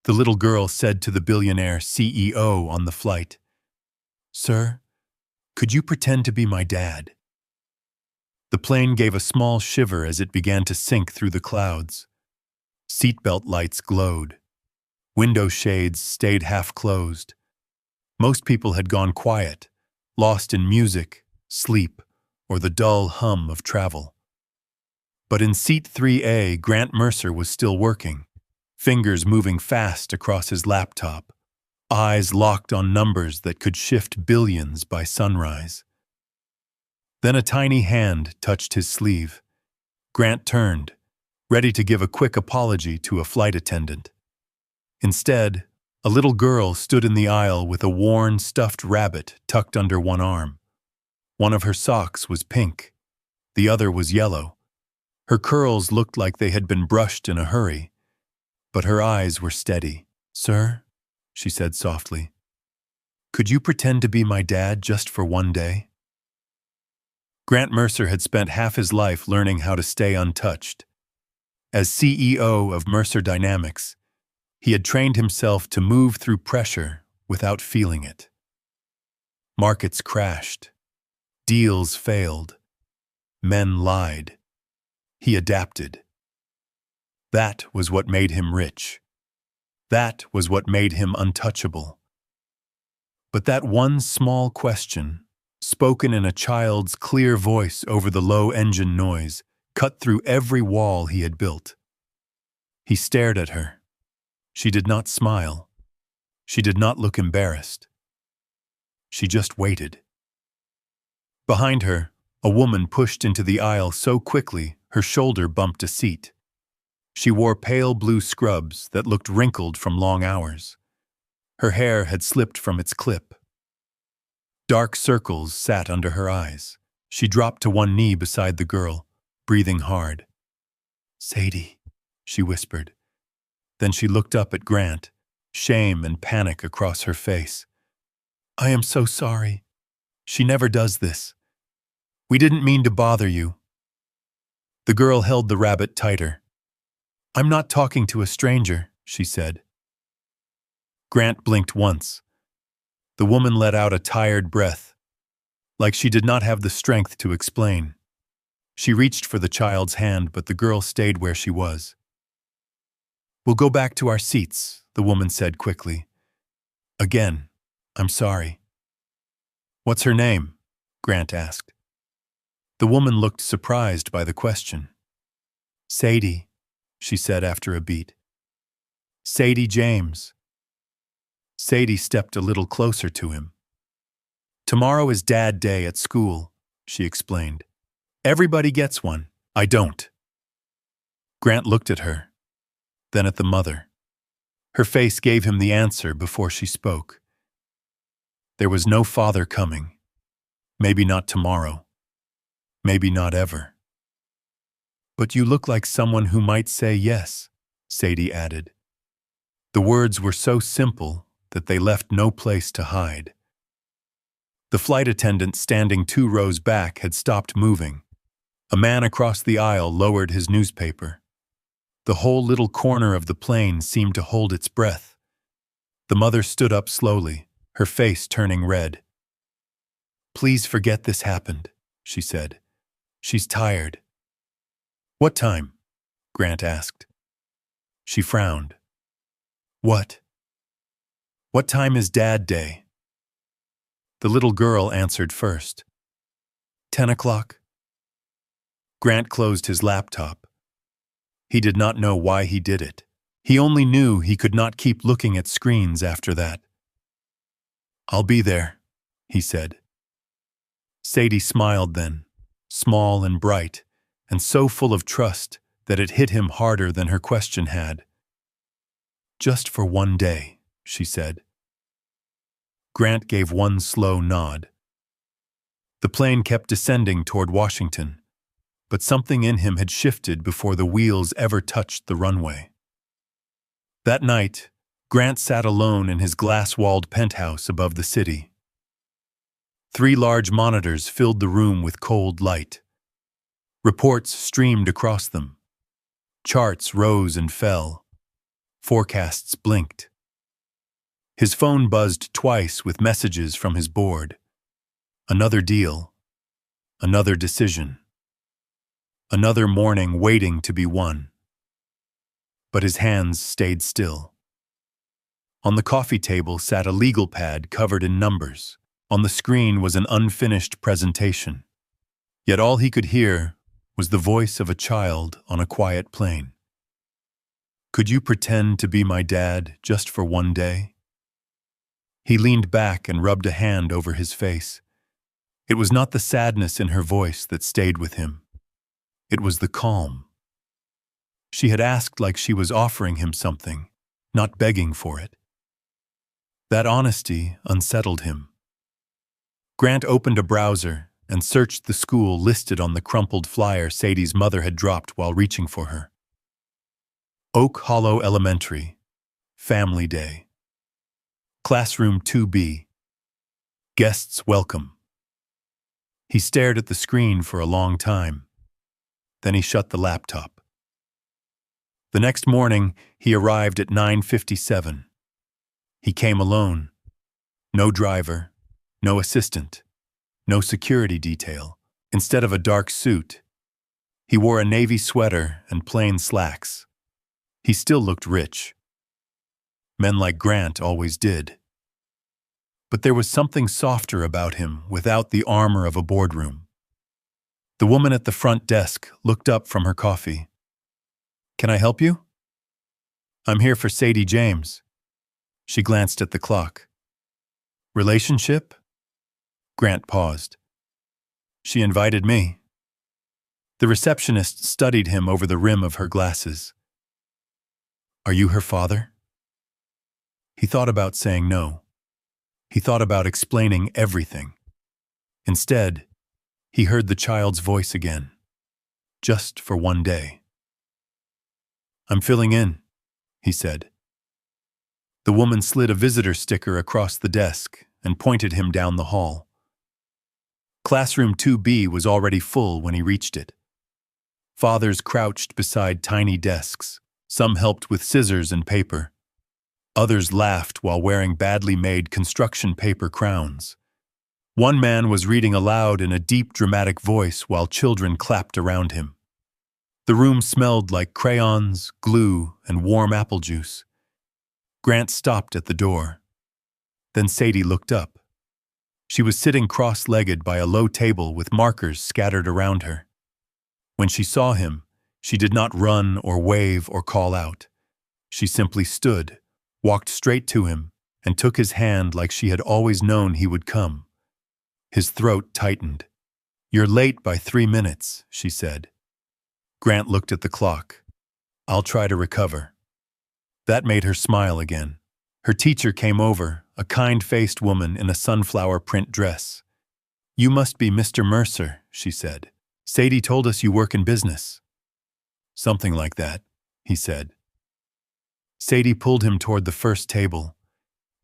The little girl said to the billionaire CEO on the flight, "Sir, could you pretend to be my dad?" The plane gave a small shiver as it began to sink through the clouds. Seatbelt lights glowed. Window shades stayed half closed. Most people had gone quiet, lost in music, sleep, or the dull hum of travel. But in seat 3A, Grant Mercer was still working, fingers moving fast across his laptop, eyes locked on numbers that could shift billions by sunrise. Then a tiny hand touched his sleeve. Grant turned, ready to give a quick apology to a flight attendant. Instead, a little girl stood in the aisle with a worn, stuffed rabbit tucked under one arm. One of her socks was pink, the other was yellow. Her curls looked like they had been brushed in a hurry, but her eyes were steady. "Sir," she said softly, "could you pretend to be my dad just for one day?" Grant Mercer had spent half his life learning how to stay untouched. As CEO of Mercer Dynamics, he had trained himself to move through pressure without feeling it. Markets crashed. Deals failed. Men lied. He adapted. That was what made him rich. That was what made him untouchable. But that one small question, spoken in a child's clear voice over the low engine noise, cut through every wall he had built. He stared at her. She did not smile. She did not look embarrassed. She just waited. Behind her, a woman pushed into the aisle so quickly her shoulder bumped a seat. She wore pale blue scrubs that looked wrinkled from long hours. Her hair had slipped from its clip. Dark circles sat under her eyes. She dropped to one knee beside the girl, breathing hard. "Sadie," she whispered. Then she looked up at Grant, shame and panic across her face. "I am so sorry. She never does this. We didn't mean to bother you." The girl held the rabbit tighter. "I'm not talking to a stranger," she said. Grant blinked once. The woman let out a tired breath, like she did not have the strength to explain. She reached for the child's hand, but the girl stayed where she was. "We'll go back to our seats," the woman said quickly. "Again, I'm sorry." "What's her name?" Grant asked. The woman looked surprised by the question. "Sadie," she said after a beat. "Sadie James." Sadie stepped a little closer to him. "Tomorrow is Dad Day at school," she explained. "Everybody gets one. I don't." Grant looked at her, then at the mother. Her face gave him the answer before she spoke. There was no father coming. Maybe not tomorrow. Maybe not ever. "But you look like someone who might say yes," Sadie added. The words were so simple that they left no place to hide. The flight attendant standing 2 rows back had stopped moving. A man across the aisle lowered his newspaper. The whole little corner of the plane seemed to hold its breath. The mother stood up slowly, her face turning red. "Please forget this happened," she said. "She's tired." "What time?" Grant asked. She frowned. "What? What time is Dad Day?" The little girl answered first. 10 o'clock. Grant closed his laptop. He did not know why he did it. He only knew he could not keep looking at screens after that. "I'll be there," he said. Sadie smiled then, small and bright, and so full of trust that it hit him harder than her question had. "Just for one day," she said. Grant gave one slow nod. The plane kept descending toward Washington, but something in him had shifted before the wheels ever touched the runway. That night, Grant sat alone in his glass-walled penthouse above the city. 3 large monitors filled the room with cold light. Reports streamed across them. Charts rose and fell. Forecasts blinked. His phone buzzed twice with messages from his board. Another deal. Another decision. Another morning waiting to be won. But his hands stayed still. On the coffee table sat a legal pad covered in numbers. On the screen was an unfinished presentation. Yet all he could hear was the voice of a child on a quiet plane. Could you pretend to be my dad just for one day? He leaned back and rubbed a hand over his face. It was not the sadness in her voice that stayed with him. It was the calm. She had asked like she was offering him something, not begging for it. That honesty unsettled him. Grant opened a browser and searched the school listed on the crumpled flyer Sadie's mother had dropped while reaching for her. Oak Hollow Elementary, Family Day. Classroom 2B. Guests welcome. He stared at the screen for a long time. Then he shut the laptop. The next morning, he arrived at 9:57. He came alone. No driver, no assistant, no security detail. Instead of a dark suit, he wore a navy sweater and plain slacks. He still looked rich. Men like Grant always did. But there was something softer about him without the armor of a boardroom. The woman at the front desk looked up from her coffee. "Can I help you?" "I'm here for Sadie James." She glanced at the clock. "Relationship?" Grant paused. "She invited me." The receptionist studied him over the rim of her glasses. "Are you her father?" He thought about saying no. He thought about explaining everything. Instead, he heard the child's voice again. Just for one day. "I'm filling in," he said. The woman slid a visitor sticker across the desk and pointed him down the hall. Classroom 2B was already full when he reached it. Fathers crouched beside tiny desks. Some helped with scissors and paper. Others laughed while wearing badly made construction paper crowns. One man was reading aloud in a deep, dramatic voice while children clapped around him. The room smelled like crayons, glue, and warm apple juice. Grant stopped at the door. Then Sadie looked up. She was sitting cross-legged by a low table with markers scattered around her. When she saw him, she did not run or wave or call out. She simply stood, walked straight to him, and took his hand like she had always known he would come. His throat tightened. "You're late by 3 minutes," she said. Grant looked at the clock. "I'll try to recover." That made her smile again. Her teacher came over, a kind-faced woman in a sunflower print dress. "You must be Mr. Mercer," she said. "Sadie told us you work in business." "Something like that," he said. Sadie pulled him toward the first table.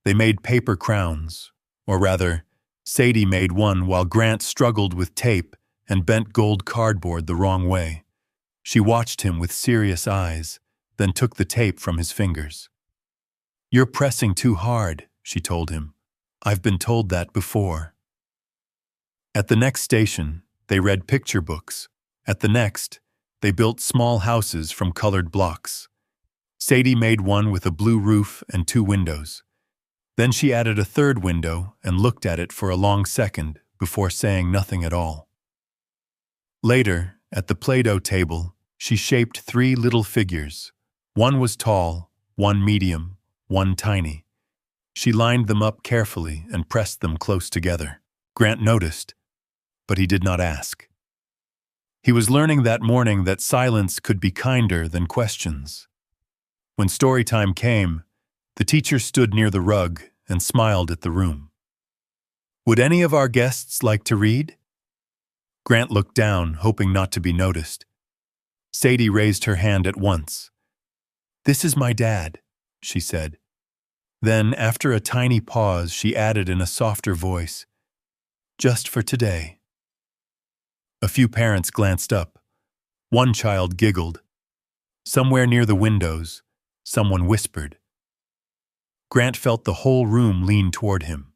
They made paper crowns, or rather, Sadie made one while Grant struggled with tape and bent gold cardboard the wrong way. She watched him with serious eyes, then took the tape from his fingers. "You're pressing too hard," she told him. "I've been told that before." At the next station, they read picture books. At the next, they built small houses from colored blocks. Sadie made one with a blue roof and 2 windows. Then she added a 3rd window and looked at it for a long second before saying nothing at all. Later, at the Play-Doh table, she shaped 3 little figures. One was tall, one medium, one tiny. She lined them up carefully and pressed them close together. Grant noticed, but he did not ask. He was learning that morning that silence could be kinder than questions. When story time came, the teacher stood near the rug and smiled at the room. "Would any of our guests like to read?" Grant looked down, hoping not to be noticed. Sadie raised her hand at once. "This is my dad," she said. Then, after a tiny pause, she added in a softer voice, "Just for today." A few parents glanced up. One child giggled. Somewhere near the windows, Someone whispered. Grant felt the whole room lean toward him.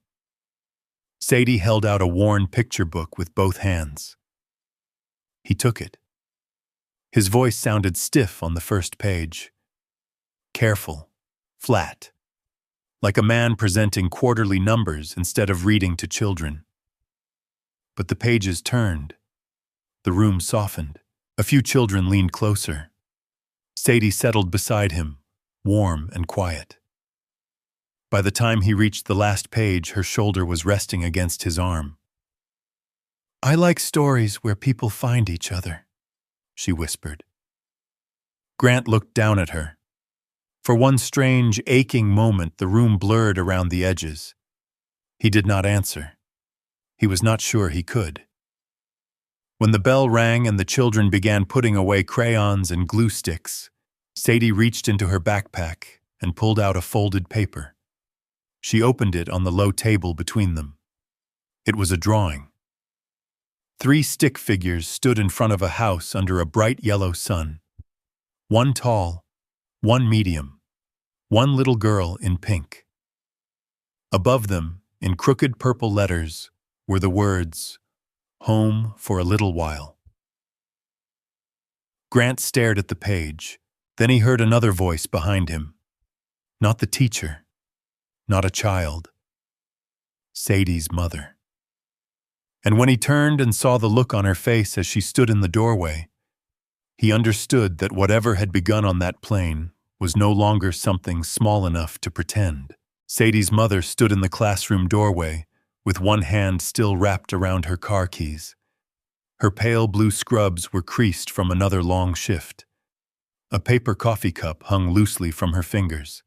Sadie held out a worn picture book with both hands. He took it. His voice sounded stiff on the first page. Careful, flat, like a man presenting quarterly numbers instead of reading to children. But the pages turned. The room softened. A few children leaned closer. Sadie settled beside him, warm and quiet. By the time he reached the last page, her shoulder was resting against his arm. "I like stories where people find each other," she whispered. Grant looked down at her. For one strange, aching moment, the room blurred around the edges. He did not answer. He was not sure he could. When the bell rang and the children began putting away crayons and glue sticks, Sadie reached into her backpack and pulled out a folded paper. She opened it on the low table between them. It was a drawing. 3 stick figures stood in front of a house under a bright yellow sun. One tall, one medium, one little girl in pink. Above them, in crooked purple letters, were the words, "Home for a little while." Grant stared at the page. Then he heard another voice behind him. Not the teacher, not a child. Sadie's mother. And when he turned and saw the look on her face as she stood in the doorway, he understood that whatever had begun on that plane was no longer something small enough to pretend. Sadie's mother stood in the classroom doorway, with one hand still wrapped around her car keys. Her pale blue scrubs were creased from another long shift. A paper coffee cup hung loosely from her fingers.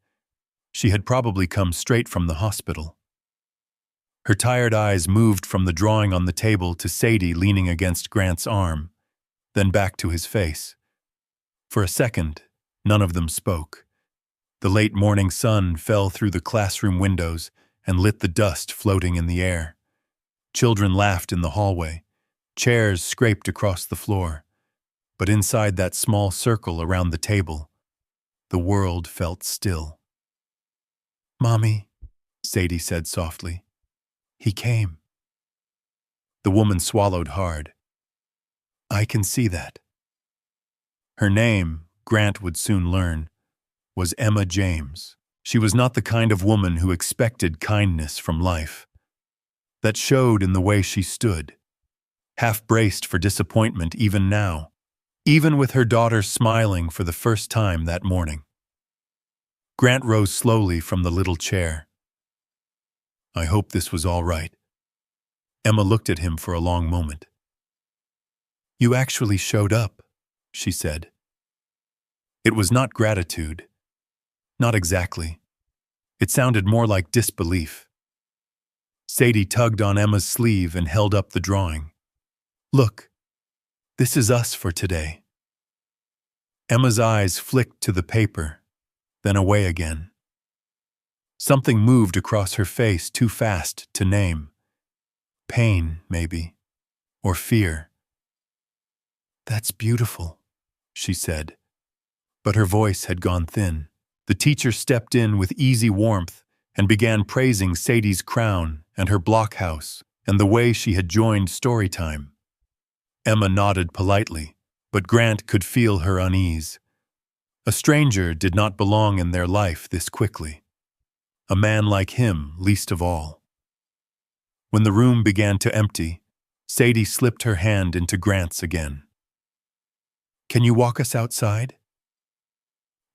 She had probably come straight from the hospital. Her tired eyes moved from the drawing on the table to Sadie leaning against Grant's arm, then back to his face. For a second, none of them spoke. The late morning sun fell through the classroom windows and lit the dust floating in the air. Children laughed in the hallway. Chairs scraped across the floor. But inside that small circle around the table, the world felt still. "Mommy," Sadie said softly, "he came." The woman swallowed hard. "I can see that." Her name, Grant would soon learn, was Emma James. She was not the kind of woman who expected kindness from life. That showed in the way she stood, half-braced for disappointment even now, even with her daughter smiling for the first time that morning. Grant rose slowly from the little chair. "I hope this was all right." Emma looked at him for a long moment. "You actually showed up," she said. It was not gratitude. Not exactly. It sounded more like disbelief. Sadie tugged on Emma's sleeve and held up the drawing. "Look, this is us for today." Emma's eyes flicked to the paper, then away again. Something moved across her face too fast to name. Pain, maybe, or fear. "That's beautiful," she said, but her voice had gone thin. The teacher stepped in with easy warmth and began praising Sadie's crown and her blockhouse and the way she had joined Storytime. Emma nodded politely, but Grant could feel her unease. A stranger did not belong in their life this quickly. A man like him, least of all. When the room began to empty, Sadie slipped her hand into Grant's again. "Can you walk us outside?"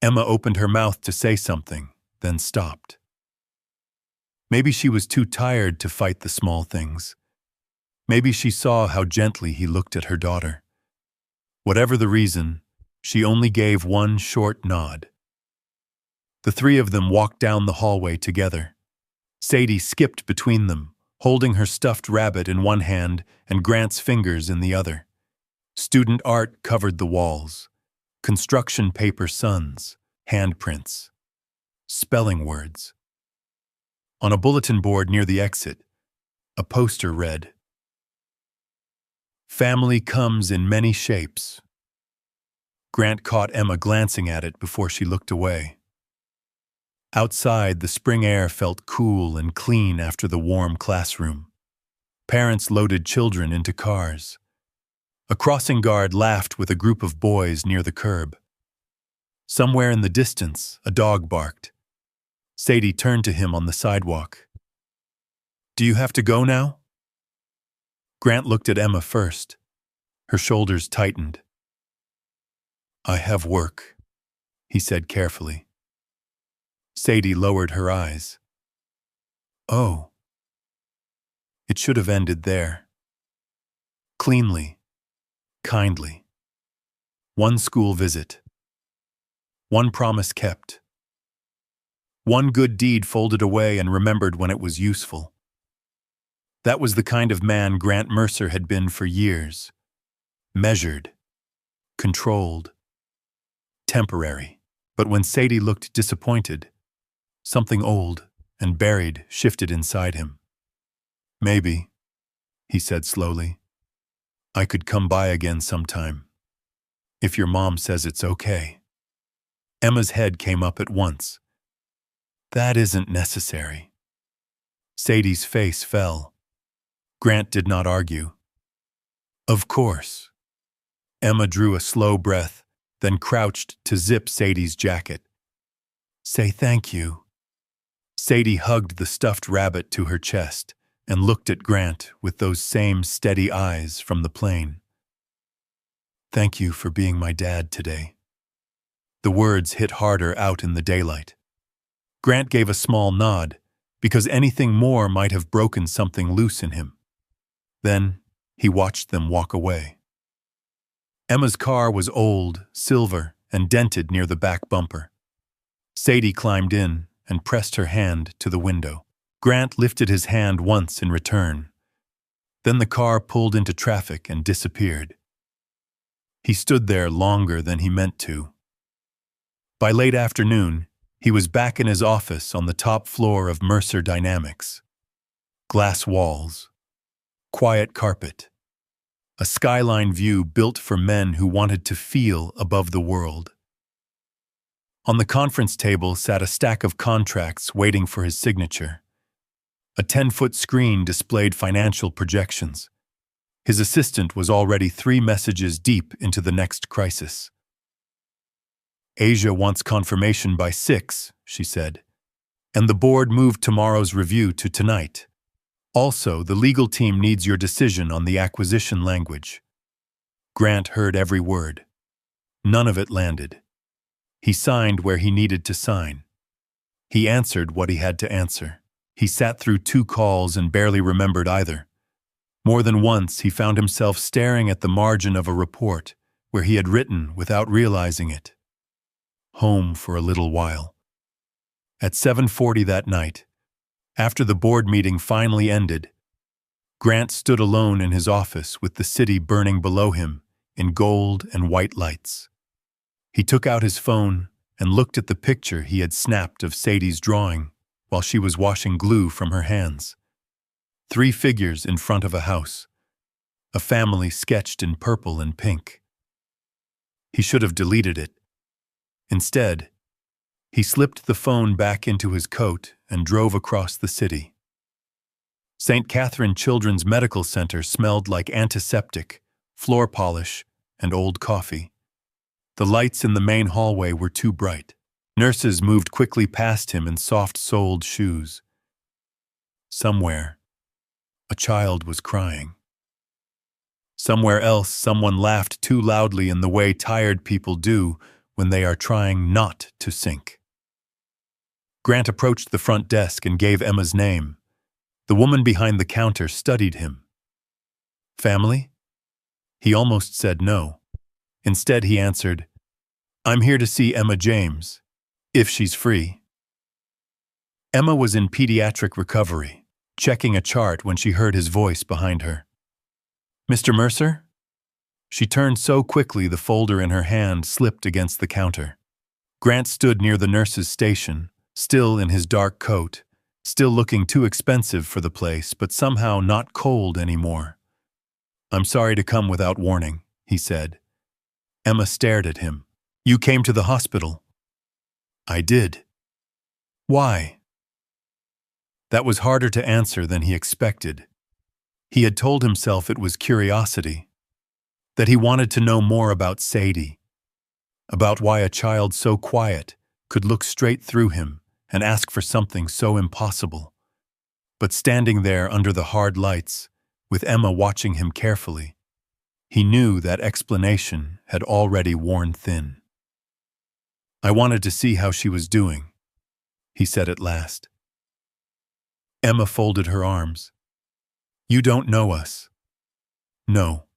Emma opened her mouth to say something, then stopped. Maybe she was too tired to fight the small things. Maybe she saw how gently he looked at her daughter. Whatever the reason, she only gave one short nod. The 3 of them walked down the hallway together. Sadie skipped between them, holding her stuffed rabbit in one hand and Grant's fingers in the other. Student art covered the walls. Construction paper suns, handprints, spelling words. On a bulletin board near the exit, a poster read, "Family comes in many shapes." Grant caught Emma glancing at it before she looked away. Outside, the spring air felt cool and clean after the warm classroom. Parents loaded children into cars. A crossing guard laughed with a group of boys near the curb. Somewhere in the distance, a dog barked. Sadie turned to him on the sidewalk. "Do you have to go now?" Grant looked at Emma first. Her shoulders tightened. "I have work," he said carefully. Sadie lowered her eyes. "Oh." It should have ended there. Cleanly, kindly. One school visit. One promise kept. One good deed folded away and remembered when it was useful. That was the kind of man Grant Mercer had been for years. Measured, controlled, temporary. But when Sadie looked disappointed, something old and buried shifted inside him. "Maybe," he said slowly, "I could come by again sometime, if your mom says it's okay." Emma's head came up at once. "That isn't necessary." Sadie's face fell. Grant did not argue. "Of course." Emma drew a slow breath, then crouched to zip Sadie's jacket. "Say thank you." Sadie hugged the stuffed rabbit to her chest and looked at Grant with those same steady eyes from the plane. "Thank you for being my dad today." The words hit harder out in the daylight. Grant gave a small nod, because anything more might have broken something loose in him. Then he watched them walk away. Emma's car was old, silver, and dented near the back bumper. Sadie climbed in and pressed her hand to the window. Grant lifted his hand once in return. Then the car pulled into traffic and disappeared. He stood there longer than he meant to. By late afternoon, he was back in his office on the top floor of Mercer Dynamics. Glass walls, quiet carpet, a skyline view built for men who wanted to feel above the world. On the conference table sat a stack of contracts waiting for his signature. A 10-foot screen displayed financial projections. His assistant was already 3 messages deep into the next crisis. "Asia wants confirmation by 6, she said, "and the board moved tomorrow's review to tonight. Also, the legal team needs your decision on the acquisition language." Grant heard every word. None of it landed. He signed where he needed to sign. He answered what he had to answer. He sat through 2 calls and barely remembered either. More than once, he found himself staring at the margin of a report where he had written without realizing it. Home for a little while. At 7:40 that night, after the board meeting finally ended, Grant stood alone in his office with the city burning below him in gold and white lights. He took out his phone and looked at the picture he had snapped of Sadie's drawing while she was washing glue from her hands. 3 figures in front of a house, a family sketched in purple and pink. He should have deleted it. Instead, he slipped the phone back into his coat and drove across the city. St. Catherine Children's Medical Center smelled like antiseptic, floor polish, and old coffee. The lights in the main hallway were too bright. Nurses moved quickly past him in soft-soled shoes. Somewhere, a child was crying. Somewhere else, someone laughed too loudly in the way tired people do when they are trying not to sink. Grant approached the front desk and gave Emma's name. The woman behind the counter studied him. "Family?" He almost said no. Instead, he answered, "I'm here to see Emma James, if she's free." Emma was in pediatric recovery, checking a chart when she heard his voice behind her. "Mr. Mercer?" She turned so quickly the folder in her hand slipped against the counter. Grant stood near the nurse's station, still in his dark coat, still looking too expensive for the place, but somehow not cold anymore. "I'm sorry to come without warning," he said. Emma stared at him. "You came to the hospital." "I did." Why? That was harder to answer than he expected. He had told himself it was curiosity, that he wanted to know more about Sadie, about why a child so quiet could look straight through him and ask for something so impossible. But standing there under the hard lights, with Emma watching him carefully, he knew that explanation had already worn thin. "I wanted to see how she was doing," he said at last. Emma folded her arms. "You don't know us." "No.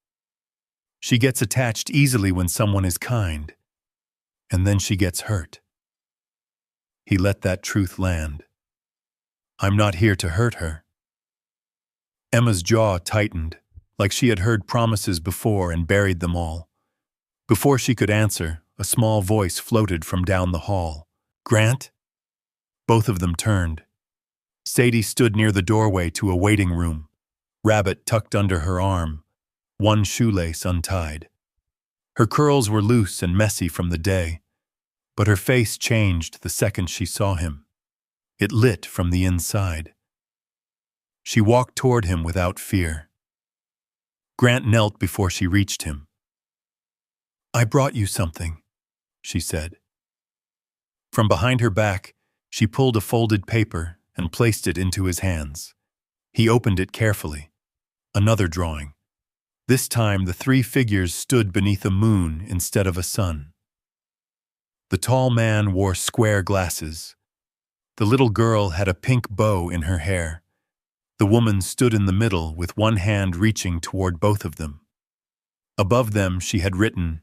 She gets attached easily when someone is kind, and then she gets hurt." He let that truth land. "I'm not here to hurt her." Emma's jaw tightened, like she had heard promises before and buried them all. Before she could answer, a small voice floated from down the hall. "Grant?" Both of them turned. Sadie stood near the doorway to a waiting room, rabbit tucked under her arm, one shoelace untied. Her curls were loose and messy from the day, but her face changed the second she saw him. It lit from the inside. She walked toward him without fear. Grant knelt before she reached him. "I brought you something," she said. From behind her back, she pulled a folded paper and placed it into his hands. He opened it carefully. Another drawing. This time the three figures stood beneath a moon instead of a sun. The tall man wore square glasses. The little girl had a pink bow in her hair. The woman stood in the middle with one hand reaching toward both of them. Above them she had written,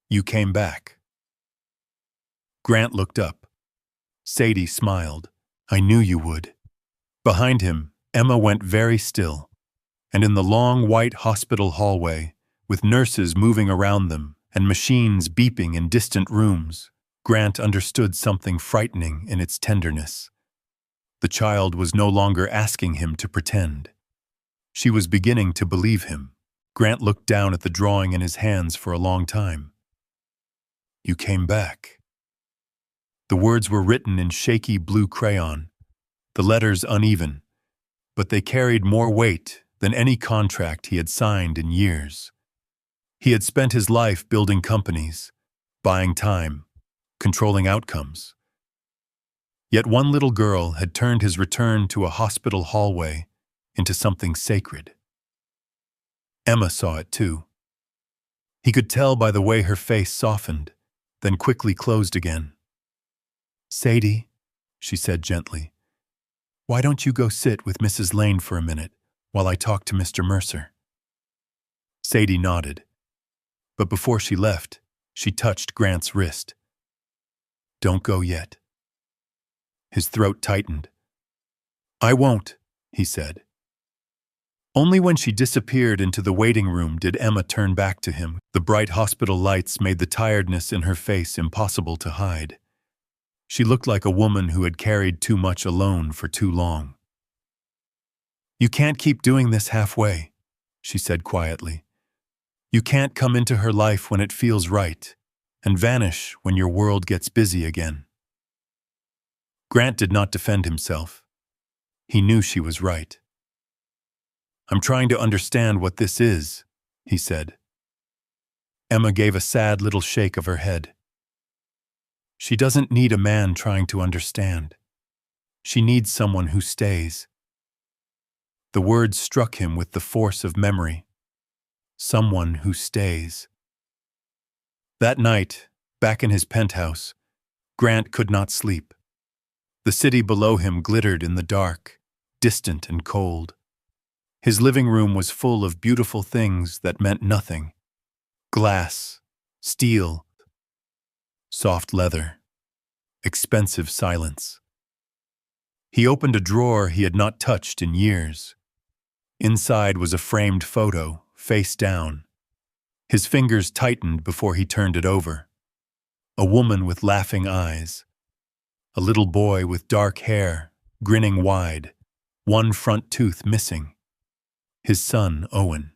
"You came back." Grant looked up. Sadie smiled. "I knew you would." Behind him, Emma went very still, and in the long white hospital hallway, with nurses moving around them and machines beeping in distant rooms, Grant understood something frightening in its tenderness. The child was no longer asking him to pretend. She was beginning to believe him. Grant looked down at the drawing in his hands for a long time. "You came back." The words were written in shaky blue crayon, the letters uneven, but they carried more weight than any contract he had signed in years. He had spent his life building companies, buying time, controlling outcomes. Yet one little girl had turned his return to a hospital hallway into something sacred. Emma saw it too. He could tell by the way her face softened, then quickly closed again. "Sadie," she said gently, "why don't you go sit with Mrs. Lane for a minute while I talk to Mr. Mercer?" Sadie nodded, but before she left, she touched Grant's wrist. "Don't go yet." His throat tightened. "I won't," he said. Only when she disappeared into the waiting room did Emma turn back to him. The bright hospital lights made the tiredness in her face impossible to hide. She looked like a woman who had carried too much alone for too long. "You can't keep doing this halfway," she said quietly. "You can't come into her life when it feels right and vanish when your world gets busy again." Grant did not defend himself. He knew she was right. "I'm trying to understand what this is," he said. Emma gave a sad little shake of her head. "She doesn't need a man trying to understand. She needs someone who stays." The words struck him with the force of memory. Someone who stays. That night, back in his penthouse, Grant could not sleep. The city below him glittered in the dark, distant and cold. His living room was full of beautiful things that meant nothing. Glass, steel, soft leather, expensive silence. He opened a drawer he had not touched in years. Inside was a framed photo, face down. His fingers tightened before he turned it over. A woman with laughing eyes. A little boy with dark hair, grinning wide, one front tooth missing. His son, Owen.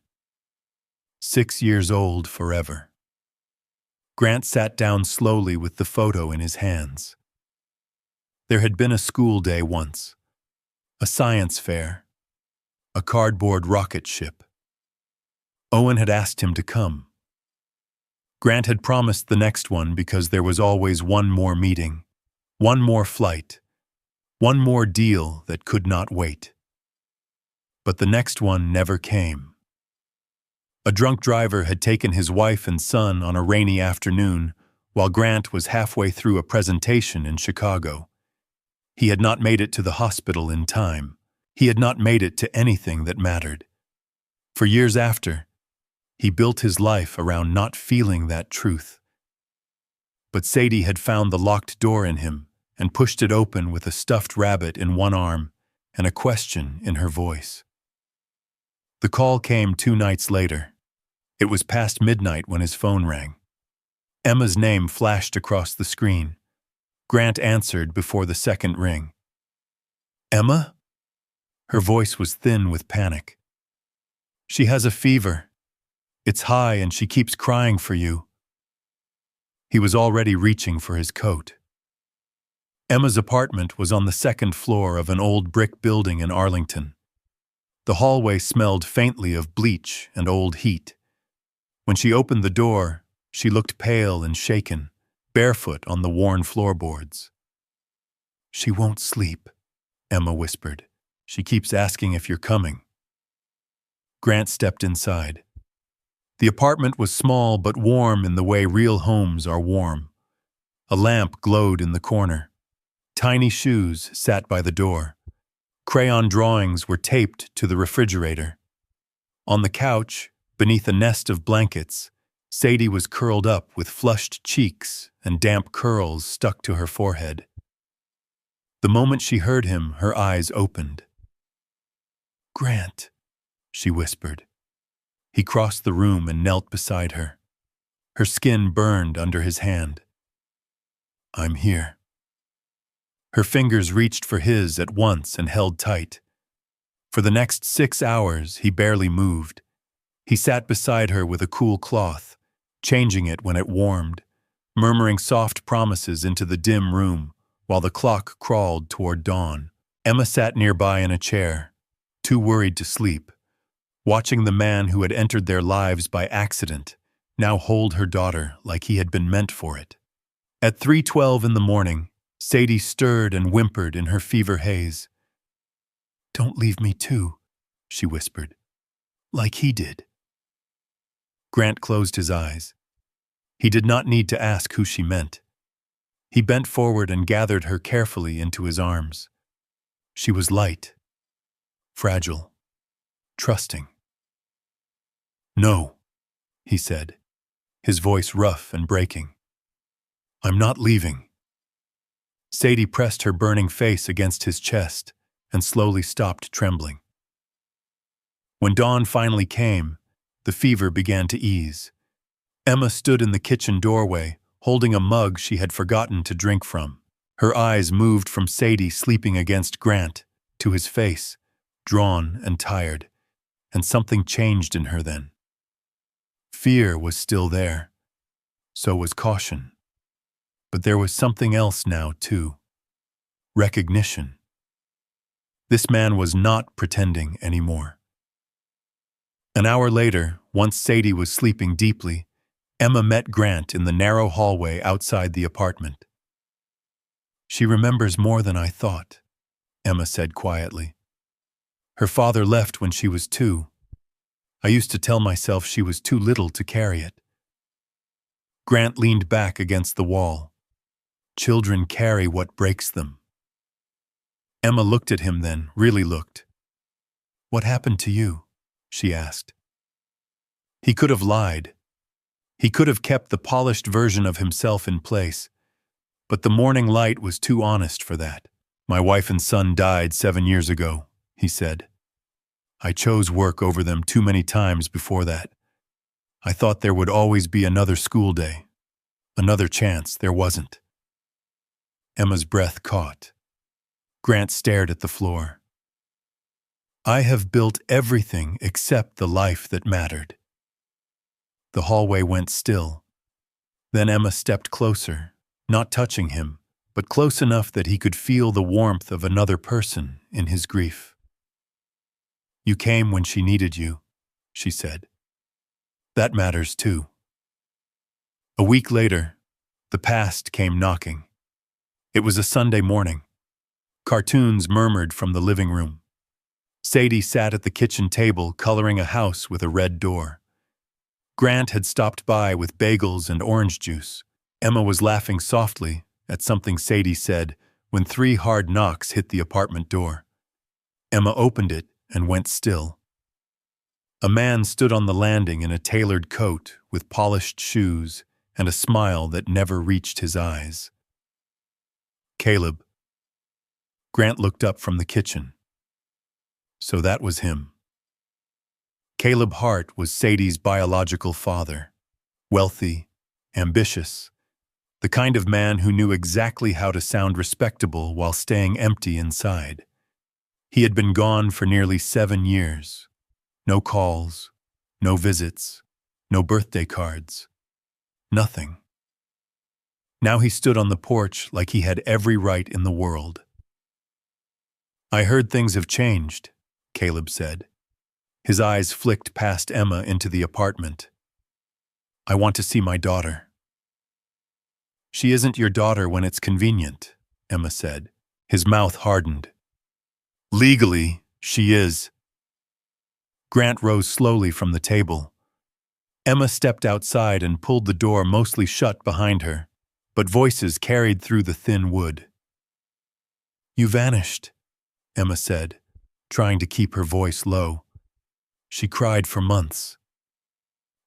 6 years old forever. Grant sat down slowly with the photo in his hands. There had been a school day once, a science fair, a cardboard rocket ship. Owen had asked him to come. Grant had promised the next one because there was always one more meeting, one more flight, one more deal that could not wait. But the next one never came. A drunk driver had taken his wife and son on a rainy afternoon while Grant was halfway through a presentation in Chicago. He had not made it to the hospital in time. He had not made it to anything that mattered. For years after, he built his life around not feeling that truth. But Sadie had found the locked door in him and pushed it open with a stuffed rabbit in one arm and a question in her voice. The call came 2 nights later. It was past midnight when his phone rang. Emma's name flashed across the screen. Grant answered before the second ring. "Emma?" Her voice was thin with panic. "She has a fever. It's high and she keeps crying for you." He was already reaching for his coat. Emma's apartment was on the 2nd floor of an old brick building in Arlington. The hallway smelled faintly of bleach and old heat. When she opened the door, she looked pale and shaken, barefoot on the worn floorboards. "She won't sleep," Emma whispered. "She keeps asking if you're coming." Grant stepped inside. The apartment was small but warm in the way real homes are warm. A lamp glowed in the corner. Tiny shoes sat by the door. Crayon drawings were taped to the refrigerator. On the couch, beneath a nest of blankets, Sadie was curled up with flushed cheeks and damp curls stuck to her forehead. The moment she heard him, her eyes opened. "Grant," she whispered. He crossed the room and knelt beside her. Her skin burned under his hand. "I'm here." Her fingers reached for his at once and held tight. For the next 6 hours, he barely moved. He sat beside her with a cool cloth, changing it when it warmed, murmuring soft promises into the dim room while the clock crawled toward dawn. Emma sat nearby in a chair, too worried to sleep, watching the man who had entered their lives by accident now hold her daughter like he had been meant for it. At 3:12 in the morning, Sadie stirred and whimpered in her fever haze. "Don't leave me too," she whispered, "like he did." Grant closed his eyes. He did not need to ask who she meant. He bent forward and gathered her carefully into his arms. She was light, fragile, trusting. "No," he said, his voice rough and breaking. "I'm not leaving." Sadie pressed her burning face against his chest and slowly stopped trembling. When dawn finally came, the fever began to ease. Emma stood in the kitchen doorway, holding a mug she had forgotten to drink from. Her eyes moved from Sadie sleeping against Grant to his face, drawn and tired, and something changed in her then. Fear was still there. So was caution. But there was something else now, too. Recognition. This man was not pretending anymore. An hour later, once Sadie was sleeping deeply, Emma met Grant in the narrow hallway outside the apartment. "She remembers more than I thought," Emma said quietly. "Her father left when she was 2. I used to tell myself she was too little to carry it." Grant leaned back against the wall. "Children carry what breaks them." Emma looked at him then, really looked. "What happened to you?" she asked. He could have lied. He could have kept the polished version of himself in place, but the morning light was too honest for that. "My wife and son died 7 years ago," he said. "I chose work over them too many times before that. I thought there would always be another school day. Another chance. There wasn't." Emma's breath caught. Grant stared at the floor. "I have built everything except the life that mattered." The hallway went still. Then Emma stepped closer, not touching him, but close enough that he could feel the warmth of another person in his grief. "You came when she needed you," she said. "That matters too." A week later, the past came knocking. It was a Sunday morning. Cartoons murmured from the living room. Sadie sat at the kitchen table coloring a house with a red door. Grant had stopped by with bagels and orange juice. Emma was laughing softly at something Sadie said when 3 hard knocks hit the apartment door. Emma opened it and went still. A man stood on the landing in a tailored coat with polished shoes and a smile that never reached his eyes. "Caleb." Grant looked up from the kitchen. So that was him. Caleb Hart was Sadie's biological father. Wealthy, ambitious, the kind of man who knew exactly how to sound respectable while staying empty inside. He had been gone for nearly 7 years. No calls, no visits, no birthday cards. Nothing. Now he stood on the porch like he had every right in the world. "I heard things have changed," Caleb said. His eyes flicked past Emma into the apartment. "I want to see my daughter." "She isn't your daughter when it's convenient," Emma said. His mouth hardened. "Legally, she is." Grant rose slowly from the table. Emma stepped outside and pulled the door mostly shut behind her, but voices carried through the thin wood. "You vanished," Emma said, trying to keep her voice low. "She cried for months.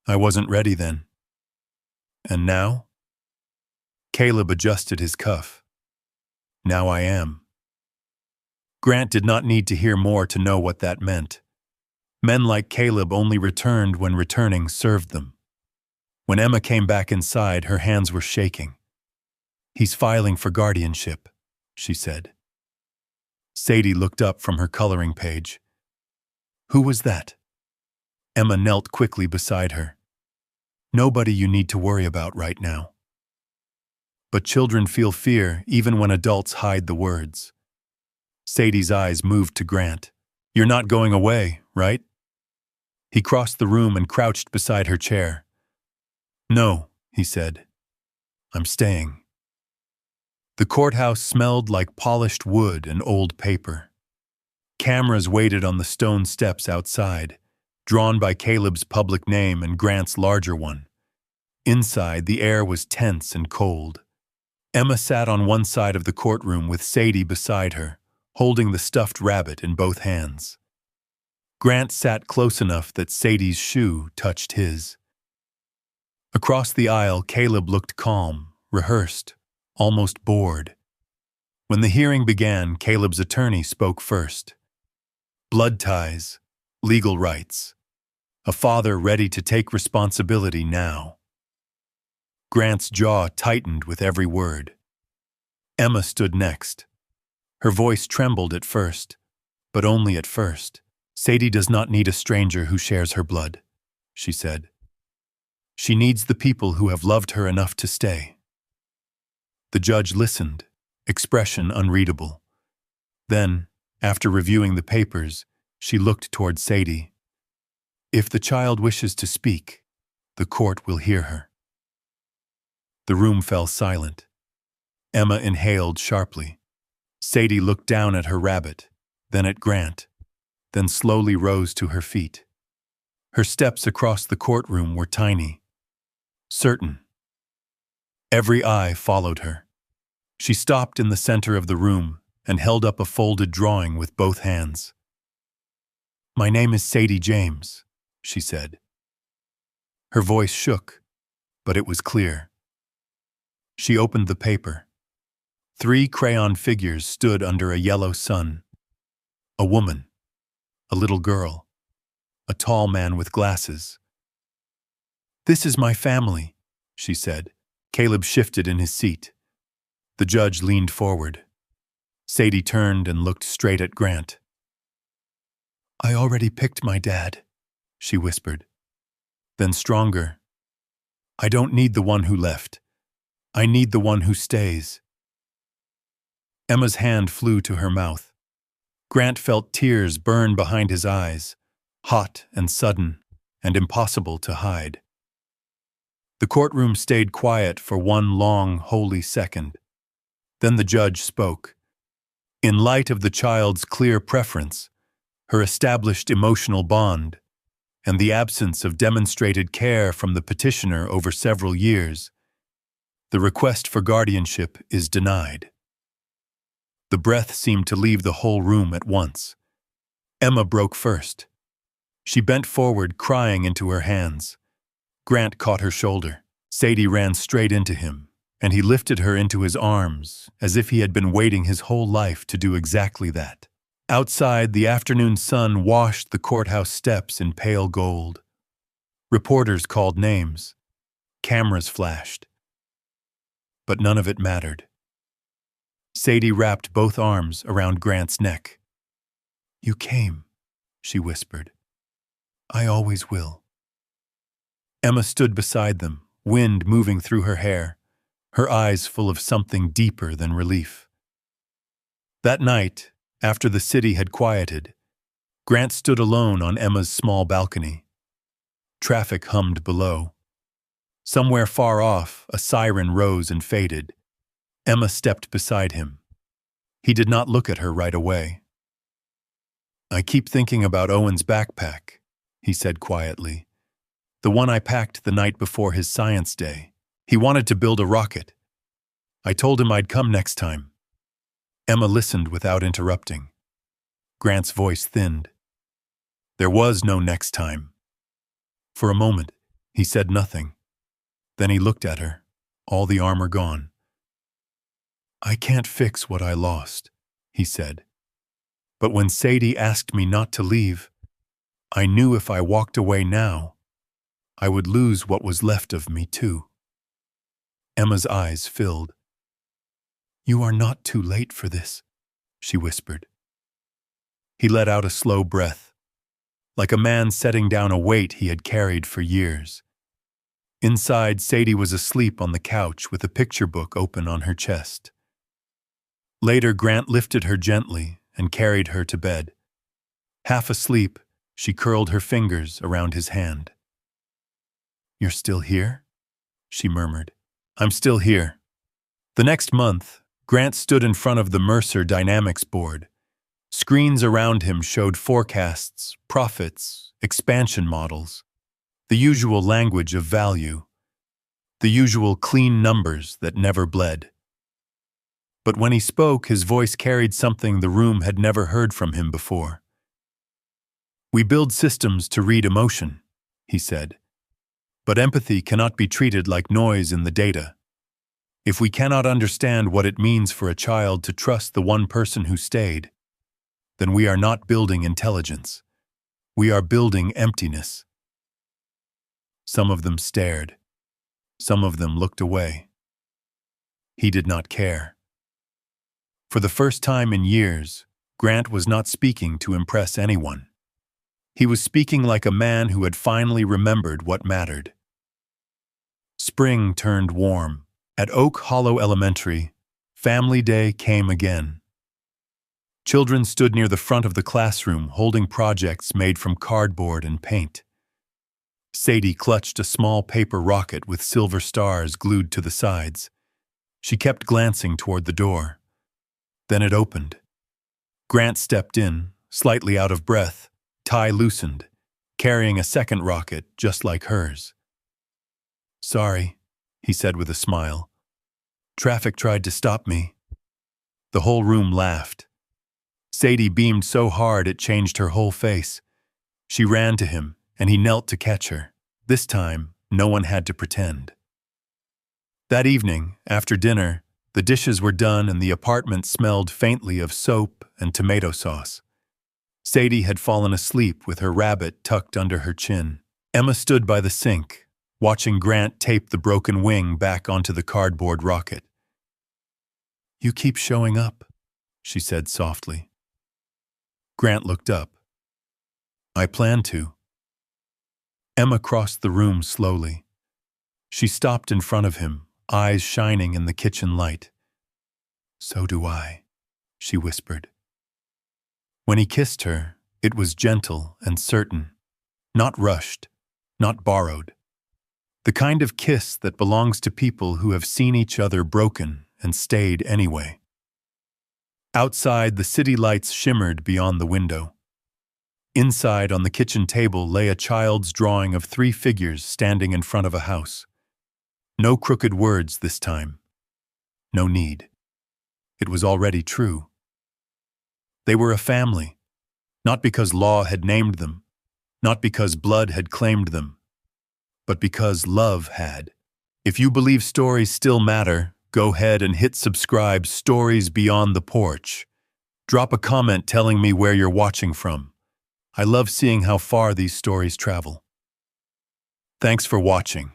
I wasn't ready then. And now?" Caleb adjusted his cuff. "Now I am." Grant did not need to hear more to know what that meant. Men like Caleb only returned when returning served them. When Emma came back inside, her hands were shaking. "He's filing for guardianship," she said. Sadie looked up from her coloring page. "Who was that?" Emma knelt quickly beside her. "Nobody you need to worry about right now." But children feel fear even when adults hide the words. Sadie's eyes moved to Grant. "You're not going away, right?" He crossed the room and crouched beside her chair. "No," he said. "I'm staying." The courthouse smelled like polished wood and old paper. Cameras waited on the stone steps outside, drawn by Caleb's public name and Grant's larger one. Inside, the air was tense and cold. Emma sat on one side of the courtroom with Sadie beside her, holding the stuffed rabbit in both hands. Grant sat close enough that Sadie's shoe touched his. Across the aisle, Caleb looked calm, rehearsed, almost bored. When the hearing began, Caleb's attorney spoke first. Blood ties, legal rights, a father ready to take responsibility now. Grant's jaw tightened with every word. Emma stood next. Her voice trembled at first, but only at first. "Sadie does not need a stranger who shares her blood," she said. "She needs the people who have loved her enough to stay." The judge listened, expression unreadable. Then, after reviewing the papers, she looked toward Sadie. "If the child wishes to speak, the court will hear her." The room fell silent. Emma inhaled sharply. Sadie looked down at her rabbit, then at Grant, then slowly rose to her feet. Her steps across the courtroom were tiny, certain. Every eye followed her. She stopped in the center of the room and held up a folded drawing with both hands. "My name is Sadie James," she said. Her voice shook, but it was clear. She opened the paper. 3 crayon figures stood under a yellow sun. A woman, a little girl, a tall man with glasses. "This is my family," she said. Caleb shifted in his seat. The judge leaned forward. Sadie turned and looked straight at Grant. "I already picked my dad," she whispered. Then stronger, "I don't need the one who left. I need the one who stays." Emma's hand flew to her mouth. Grant felt tears burn behind his eyes, hot and sudden, and impossible to hide. The courtroom stayed quiet for one long, holy second. Then the judge spoke. In light of the child's clear preference, her established emotional bond, and the absence of demonstrated care from the petitioner over several years, the request for guardianship is denied. The breath seemed to leave the whole room at once. Emma broke first. She bent forward, crying into her hands. Grant caught her shoulder. Sadie ran straight into him, and he lifted her into his arms as if he had been waiting his whole life to do exactly that. Outside, the afternoon sun washed the courthouse steps in pale gold. Reporters called names. Cameras flashed. But none of it mattered. Sadie wrapped both arms around Grant's neck. "You came," she whispered. "I always will." Emma stood beside them, wind moving through her hair, her eyes full of something deeper than relief. That night, after the city had quieted, Grant stood alone on Emma's small balcony. Traffic hummed below. Somewhere far off, a siren rose and faded. Emma stepped beside him. He did not look at her right away. "I keep thinking about Owen's backpack," he said quietly. "The one I packed the night before his science day. He wanted to build a rocket. I told him I'd come next time." Emma listened without interrupting. Grant's voice thinned. There was no next time. For a moment, he said nothing. Then he looked at her, all the armor gone. "I can't fix what I lost," he said. "But when Sadie asked me not to leave, I knew if I walked away now, I would lose what was left of me too." Emma's eyes filled. "You are not too late for this," she whispered. He let out a slow breath, like a man setting down a weight he had carried for years. Inside, Sadie was asleep on the couch with a picture book open on her chest. Later, Grant lifted her gently and carried her to bed. Half asleep, she curled her fingers around his hand. "You're still here?" she murmured. "I'm still here." The next month, Grant stood in front of the Mercer Dynamics board. Screens around him showed forecasts, profits, expansion models, the usual language of value, the usual clean numbers that never bled. But when he spoke, his voice carried something the room had never heard from him before. "We build systems to read emotion," he said. "But empathy cannot be treated like noise in the data. If we cannot understand what it means for a child to trust the one person who stayed, then we are not building intelligence. We are building emptiness." Some of them stared. Some of them looked away. He did not care. For the first time in years, Grant was not speaking to impress anyone. He was speaking like a man who had finally remembered what mattered. Spring turned warm. At Oak Hollow Elementary, Family Day came again. Children stood near the front of the classroom holding projects made from cardboard and paint. Sadie clutched a small paper rocket with silver stars glued to the sides. She kept glancing toward the door. Then it opened. Grant stepped in, slightly out of breath, tie loosened, carrying a second rocket just like hers. "Sorry," he said with a smile. "Traffic tried to stop me." The whole room laughed. Sadie beamed so hard it changed her whole face. She ran to him, and he knelt to catch her. This time, no one had to pretend. That evening, after dinner, the dishes were done and the apartment smelled faintly of soap and tomato sauce. Sadie had fallen asleep with her rabbit tucked under her chin. Emma stood by the sink, watching Grant tape the broken wing back onto the cardboard rocket. "You keep showing up," she said softly. Grant looked up. "I plan to." Emma crossed the room slowly. She stopped in front of him, eyes shining in the kitchen light. "So do I," she whispered. When he kissed her, it was gentle and certain, not rushed, not borrowed. The kind of kiss that belongs to people who have seen each other broken and stayed anyway. Outside, the city lights shimmered beyond the window. Inside, on the kitchen table, lay a child's drawing of 3 figures standing in front of a house. No crooked words this time. No need. It was already true. They were a family, not because law had named them, not because blood had claimed them, but because love had. If you believe stories still matter, go ahead and hit subscribe. Stories Beyond the Porch. Drop a comment telling me where you're watching from. I love seeing how far these stories travel. Thanks for watching.